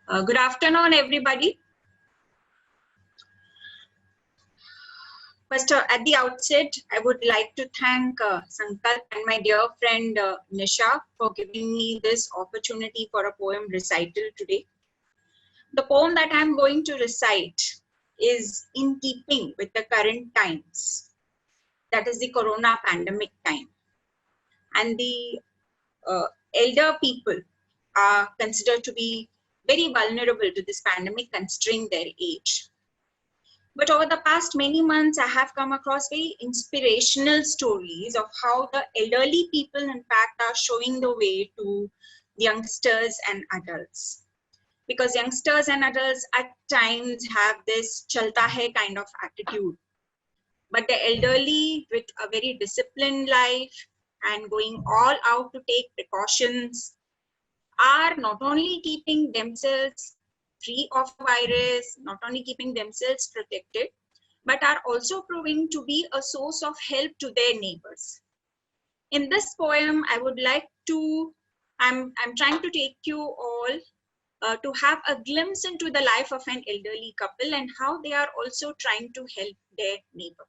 Good afternoon, everybody. First, at the outset, I would like to thank Sankalp and my dear friend Nisha for giving me this opportunity for a poem recital today. The poem that I'm going to recite is in keeping with the current times, that is the corona pandemic time. And the elder people are considered to be very vulnerable to this pandemic considering their age. But over the past many months, I have come across very inspirational stories of how the elderly people, in fact, are showing the way to youngsters and adults. Because youngsters and adults at times have this chalta hai kind of attitude. But the elderly, with a very disciplined life and going all out to take precautions, are not only keeping themselves free of the virus, not only keeping themselves protected, but are also proving to be a source of help to their neighbors. In this poem, I would like to, I'm trying to take you all to have a glimpse into the life of an elderly couple and how they are also trying to help their neighbor.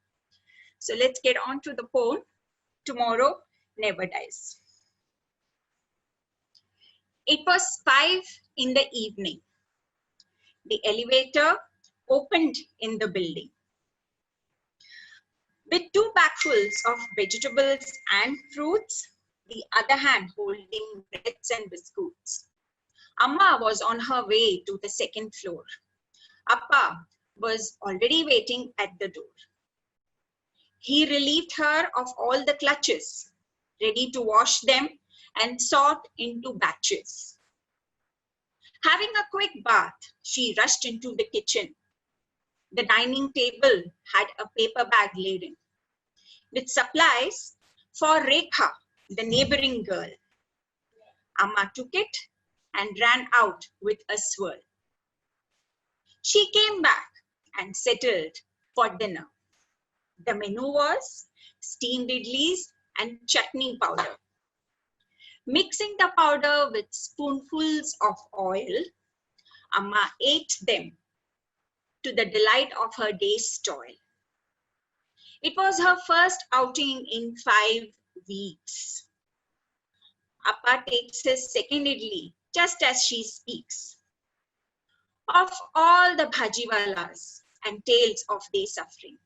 So let's get on to the poem, Tomorrow Never Dies. It was 5 in the evening. The elevator opened in the building. With 2 bagfuls of vegetables and fruits, the other hand holding breads and biscuits. Amma was on her way to the 2nd floor. Appa was already waiting at the door. He relieved her of all the clutches, ready to wash them and sort into batches. Having a quick bath, she rushed into the kitchen. The dining table had a paper bag laden with supplies for Rekha, the neighboring girl. Amma took it and ran out with a swirl. She came back and settled for dinner. The menu was steamed idlis and chutney powder. Mixing the powder with spoonfuls of oil, Amma ate them to the delight of her day's toil. It was her first outing in 5 weeks. Appa takes his second idli just as she speaks. Of all the bhajiwalas and tales of their suffering,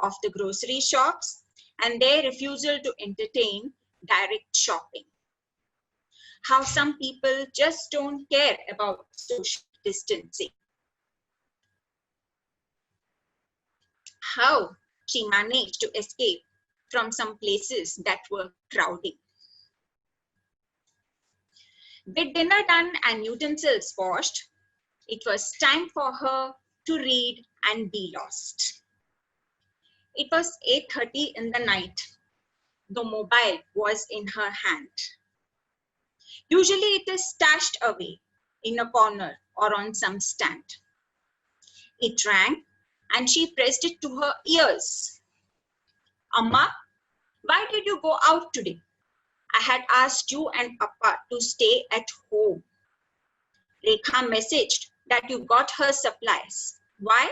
of the grocery shops and their refusal to entertain direct shopping. How some people just don't care about social distancing. How she managed to escape from some places that were crowding. With dinner done and utensils washed, it was time for her to read and be lost. It was 8:30 in the night. The mobile was in her hand. Usually it is stashed away in a corner or on some stand. It rang and she pressed it to her ears. Amma, why did you go out today? I had asked you and Appa to stay at home. Rekha messaged that you got her supplies. Why?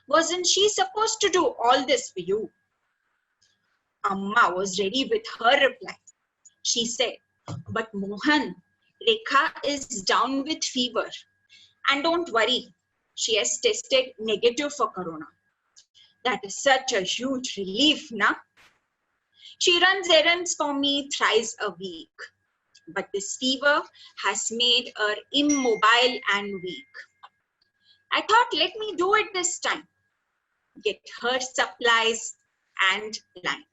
Wasn't she supposed to do all this for you? Amma was ready with her reply. She said, but Mohan, Rekha is down with fever. And don't worry, she has tested negative for corona. That is such a huge relief, na? She runs errands for me thrice a week. But this fever has made her immobile and weak. I thought, let me do it this time. Get her supplies and line.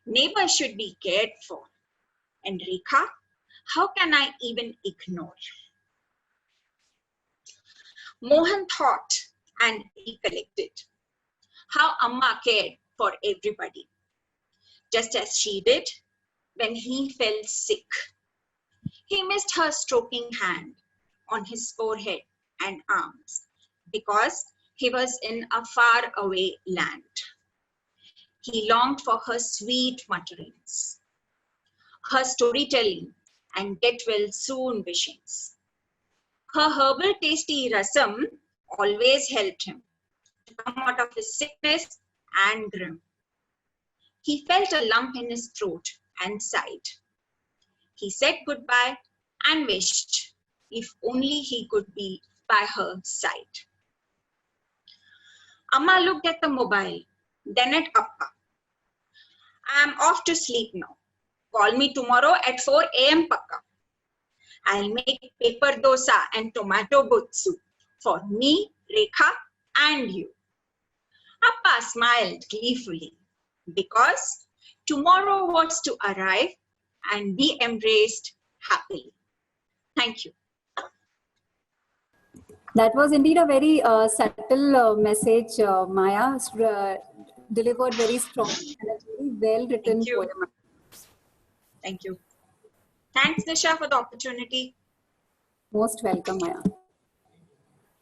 Neighbors should be cared for. And Rekha, how can I even ignore? Mohan thought and recollected how Amma cared for everybody, just as she did when he fell sick. He missed her stroking hand on his forehead and arms because he was in a faraway land. He longed for her sweet mutterings, her storytelling and get well soon wishings, Her herbal tasty rasam always helped him to come out of his sickness and grim. He felt a lump in his throat and sighed. He said goodbye and wished if only he could be by her side. Amma looked at the mobile, then at Appa. I am off to sleep now. Call me tomorrow at 4 a.m. Pakka. I'll make paper dosa and tomato goat soup for me, Rekha, and you. Appa smiled gleefully because tomorrow was to arrive and be embraced happily. Thank you. That was indeed a very subtle message, Maya, delivered very strongly and a very well written poem. Thank you. Thanks, Nisha, for the opportunity. Most welcome, Maya.